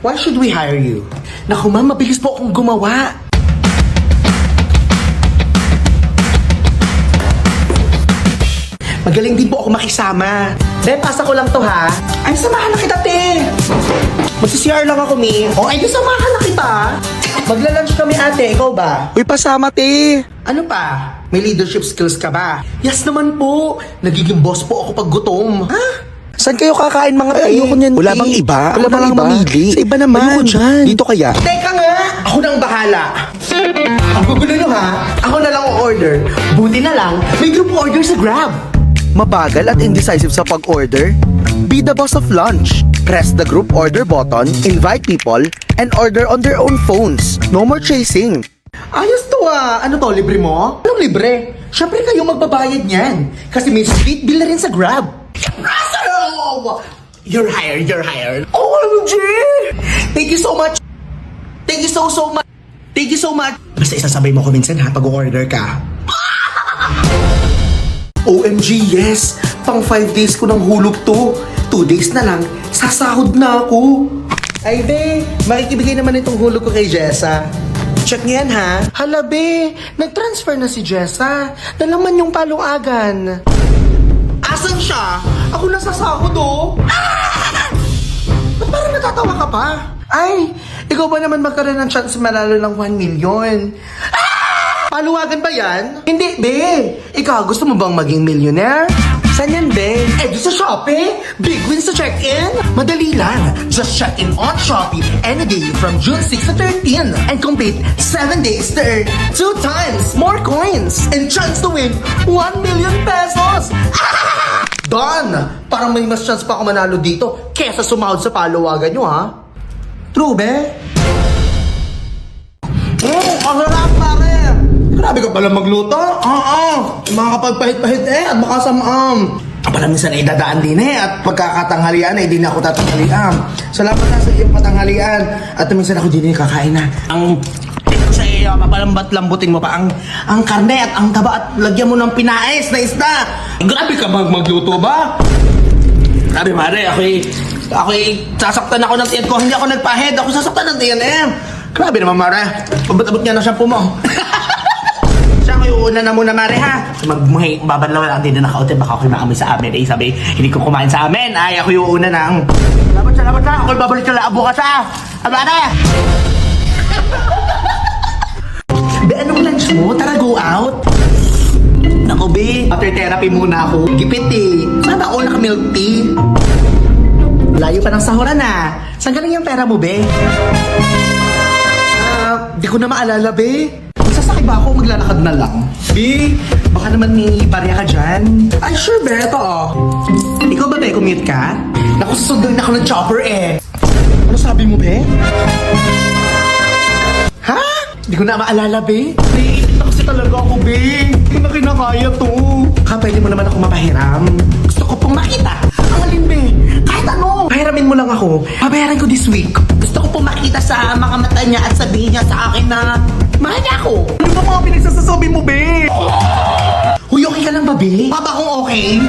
Why should we hire you? Naku ma'am, mabilis po akong gumawa. Magaling din po ako makisama. Be, pasa ko lang to ha. Ay, samahan na kita, te. Magsi-CR lang ako, Mi. O, ay, di samahan na kita. Magla-lunch kami, ate. Ikaw ba? Uy, pasama, te. Ano pa? May leadership skills ka ba? Yes naman po. Nagiging boss po ako pag gutom. Ha? Saan kayo kakain, mga te? Ayoko niyan, Wala te. bang iba? Wala Ako na bang lang iba? mamili. Sa iba naman. Ayoko dyan. Dito kaya? Teka nga! Ako nang bahala. Ang gugulo nyo ha? Ako na lang o-order. Buti na lang, may group order sa Grab. Mabagal at indecisive sa pag-order? Be the boss of lunch. Press the group order button, invite people, and order on their own phones. No more chasing. Ayos to ah. Ano to, libre mo? Anong libre? Siyempre kayo magbabayad niyan. Kasi may split bill na rin sa Grab. Russell! You're hired, you're hired. OMG! Thank you so much. Thank you so much. Thank you so much. Basta isasabay mo ko minsan ha pag order ka. OMG, yes! Pang 5 days ko ng hulog to. 2 days na lang, sasahod na ako. Ay, be, makikibigay naman itong hulog ko kay Jessa. Check niyan, ha? Hala, be, nag-transfer na si Jessa. Nalaman yung paluagan. Asan siya? Ako nasasahod, oh. Ba't parang natatawa ka pa? Ay, ikaw ba naman magkaroon ng chance manalo ng 1 million? Paluwagan ba yan? Hindi, be. Ikaw, gusto mo bang maging millionaire? Saan yan, be? Eh, di sa Shopee. Big wins sa check-in. Madali lang. Just check in on Shopee any day from June 6 to 13 and complete 7 days to earn 2 times more coins and chance to win 1 million pesos. Done! Parang may mas chance pa ako manalo dito kesa sumahod sa paluwagan nyo, ha? True, be? Ang sarap, pare! Grabe ka pala magluto. Mga kapagpahit-pahit at baka samam. Pala minsan ay dadaan din at pagkakatanghalian ay di na ako tatanghalian. Salamat na sa iyong patanghalian. At minsan ako din kakain na. Ang tip ko sa iyo, papalambat-lambutin mo pa ang karne at ang taba at lagyan mo ng pinais na isda. Grabe ka magluto ba? Grabe, mare, ako'y sasaktan ako ng tiyan ko. Hindi ako nagpahid, ako sasaktan ng tiyan eh. Grabe naman, mare. Abot-abot niya na shampoo mo. Siya ko yung una na muna, mare, ha? Babadlaw lang din na nakaute. Baka ako'y maamoy sa amin. Eh, sabi, hindi ko kumain sa amin. Ay, ako yung una na. Salamat na. Ako'y babalik na labo ka sa. Mare! Be, anong lunch mo? Tara, go out. Naku, be. After therapy muna ako. Gipit, eh. Sana all naka-milk tea. Layo pa ng sahuran, ha? Saan galing yung pera mo, be? Di ko na maalala, be. Magsasakay ba ako maglalakad na lang? Be, baka naman may barya ka dyan. Ay, sure, be. Ito, oh. Ikaw ba, be? Commute ka? Naku, susunduin ako ng chopper, eh. Ano sabi mo, be? Ha? Di ko na maalala, be. Naiipit na kasi talaga ako, be. Hindi ko na kinakaya to. Pwede mo naman ako mapahiram. Gusto ko pong makita. Ang alin, be. Kahit ano. Pahiramin mo lang ako. Pabayaran ko this week. Gusto ko pong makita sa mga mata niya at sabihin niya sa akin na mahal niya ako. Ano ba mga pinagsasasabi mo, be? Huy, okay ka lang ba, be? Papa kung okay?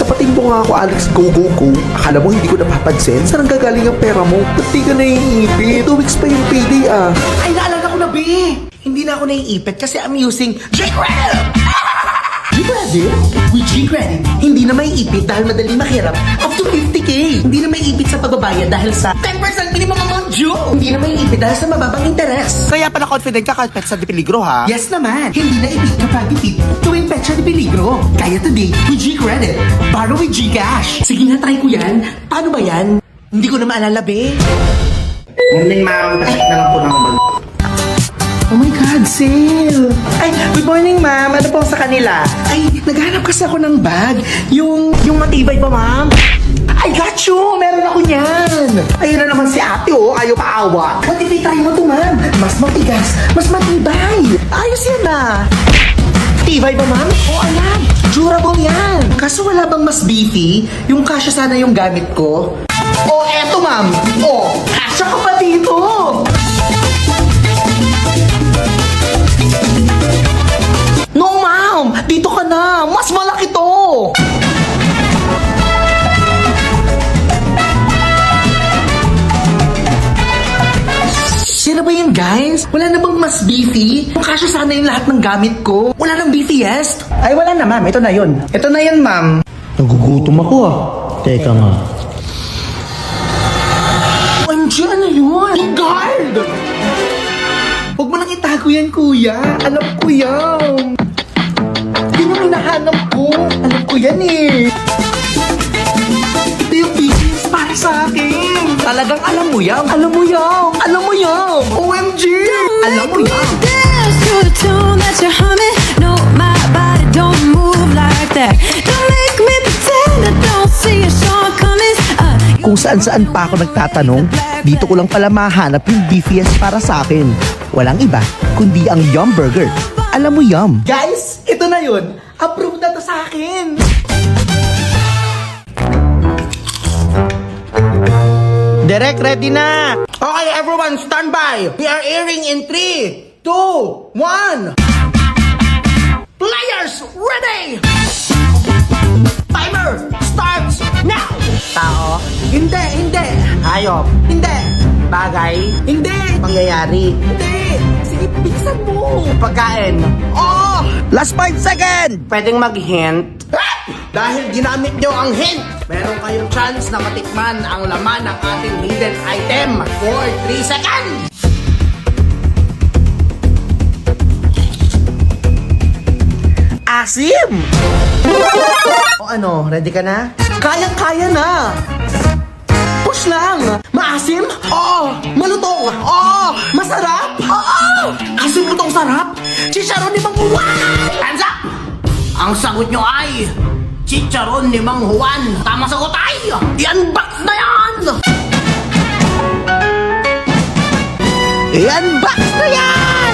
Tapatin mo nga ako, Alex, go. Akala mo hindi ko napapansin? Saan ang gagaling ang pera mo? Ba't di ka naiipit? 2 weeks pa yung payday, ah. Ay, naalala ko na, be. Hindi na ako naiipit kasi I'm using G-Credit. G-Credit? With G-Credit, hindi na maiipit dahil madali mahirap up to 50K. Hindi na maiipit sa pagbabayad dahil sa 10% minimum amount due. Hindi na maiipit dahil sa mababang interes. Kaya pala confident ka kahit petsa di peligro, ha? Yes naman, hindi na ipit kapag ipit tuwing petsa de peligro. Kaya today, with G-Credit, borrow with Gcash. Sige na, try ko yan. Paano ba yan? Hindi ko na maalala, be. Morning, ma'am. Check na lang po ng bag. Oh my God, sale! Ay, good morning, ma'am. Ano po sa kanila? Ay, naghanap kasi ako ng bag. Yung matibay pa, ma'am. I got you! Meron ako niyan! Ayun na naman si ate, oh. Ayaw paawa. Matibay mo to, ma'am. Mas matigas, mas matibay. Ayos yan, ah. Tibay ba, ma'am? Oh, ayan. Durable yan. Kaso wala bang mas beefy? Yung kasya sana yung gamit ko. Oh, eto, ma'am. Oh, kasya ka pa dito. No, ma'am! Dito ka na! Mas malaki to! guys? Wala na bang mas beefy? Kasya sana yung lahat ng gamit ko. Wala nang beefiest. Ay, wala na, ma'am. Ito na yun. Ito na yun, ma'am. Nagugutom ako ah. Teka nga. OMG, ano yun? Guard! Huwag mo nang itago yan, kuya. Alam ko yan. Yun yung hinahanap ko. Alam ko yan eh. Ito yung business para sa akin. Talagang alam mo yan. Alam mo yan. Alam mo yan. OMG! Alam mo yan. Dance to the tune that you're humming. No, my body don't move like that. Don't make me pretend I don't see your shortcomings. Kung saan-saan pa ako nagtatanong, dito ko lang pala mahanap yung beefiest para sa akin. Walang iba, kundi ang Yum Burger. Alam mo Yum? Guys, ito na yun. Approve na to sa akin. Direct, ready na! Okay, everyone, stand by! We are airing in 3, 2, 1! Players, ready! Timer starts now! Tao? Hindi! Hayop? Hindi! Bagay? Hindi! Pangyayari? Hindi! Sige, bilisan mo! Pagkain? Oo! Last 5 seconds! Pwedeng mag-hint? Dahil ginamit nyo ang hint, meron kayong chance na matikman ang laman ng ating hidden item for 3 seconds! Asim! O ano, ready ka na? Kayang-kaya na. Push lang. Maasim? Oo. Malutong? Oo. Masarap? Oo. Asim lutong sarap? Chicharon ni Mang Juan! Hands up! Ang sagot nyo ay chicharon ni Mang Juan. Tamang sagot ay i-unbox na yan! I-unbox na yan!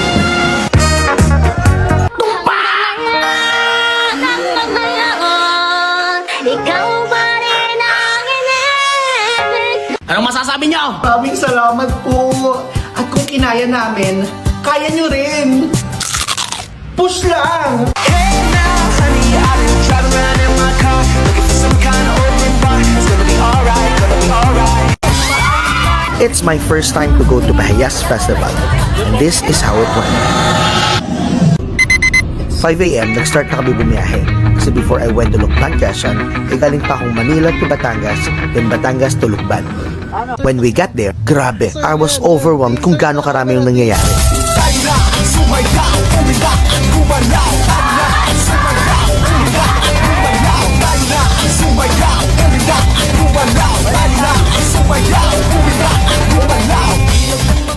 Ikaw pa rin ang inibig. Anong masasabi nyo? Maraming salamat po. At kung kinaya namin, kaya nyo rin. Push lang. It's my first time to go to Bahayas Festival, and this is how it went. 5 a.m. nag-start na kami bumiyahe. Kasi before I went to Lukban, Quezon, galing pa akong Manila to Batangas, then Batangas to Lukban. When we got there, grabe, I was overwhelmed kung gaano karami yung nangyayari.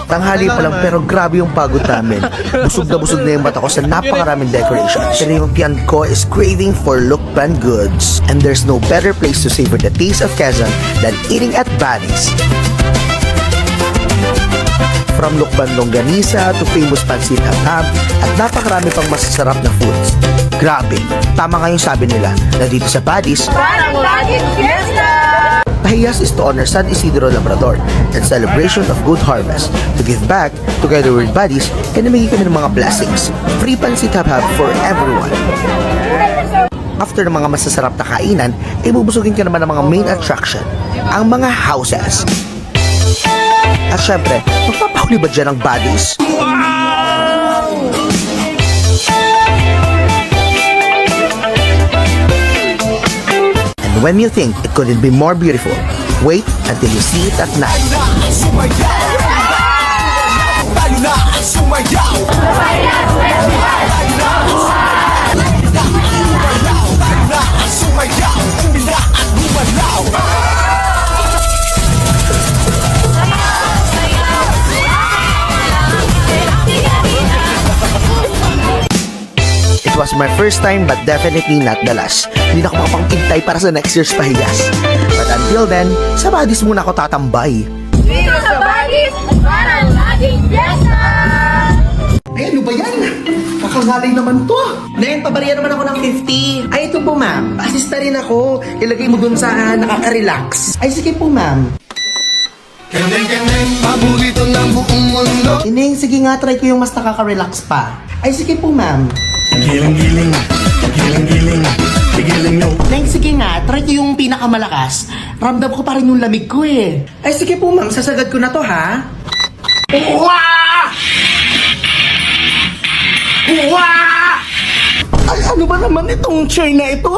Tanghali pa lang pero grabe yung pagod namin. Busog na yung mata ko sa napakaraming decorations. Pero yung tiyan ko is craving for Lukban goods. And there's no better place to savor the taste of Quezon than eating at Buddy's. From Lukban Longganisa to famous Pansit Hatab at napakarami pang masasarap na foods. Grabe, tama nga yung sabi nila na dito sa Buddy's, Parang laging fiesta! Bahayas is to honor San Isidro Labrador and celebration of good harvest. To give back, together with Buddies, ay namigay kami ng mga blessings. Free Pansit Hatab for everyone. After ng mga masasarap na kainan, ay bubusugin ka naman ng mga main attraction, ang mga houses. At syempre, magpapahuli ba dyan ang Buddies? And when you think it couldn't be more beautiful, wait until you see it at night. It was my first time but definitely not the last. Hindi na ako makapangpintay para sa next year's Bahayas. But until then, sa Buddies muna ako tatambay. Dito sa Buddies, parang laging fiesta! Ay, ano ba yan? Kakangalay naman to. Nen, pabariya naman ako ng 50. Ay, ito po ma'am. Assista rin ako. Ilagay mo dun sa nakaka-relax. Ay, sige po ma'am. Paborito ng buong mundo. Ineng, sige nga, try ko yung mas nakaka-relax pa. Ay, sige po ma'am. Giling-giling, giling-giling, giling no. Neng, sige nga, try ko yung pinakamalakas. Ramdam ko pa rin yung lamig ko eh. Ay, sige po ma'am, sasagad ko na to ha. Wah! Ay, ano ba naman itong chair na ito?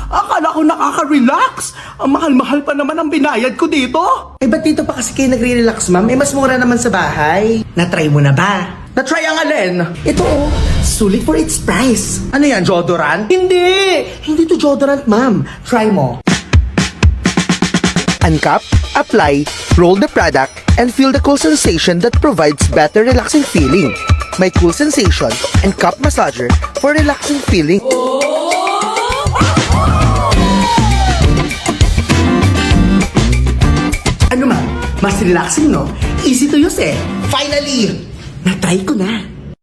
Akala ko nakaka-relax. Ang mahal-mahal pa naman ang binayad ko dito. Eh, ba't dito pa kasi kayo nagre-relax, ma'am? Eh, mas mura naman sa bahay. Na-try mo na ba? Na-try ang alin? Ito oh, sulit for its price. Ano yan, deodorant? Hindi! Hindi to deodorant, ma'am. Try mo. Uncap, apply, roll the product, and feel the cool sensation that provides better relaxing feeling. May cool sensation and cup massager for relaxing feeling. Ano ma'am? Mas relaxing, no? Easy to use eh. Finally! Na-try ko na.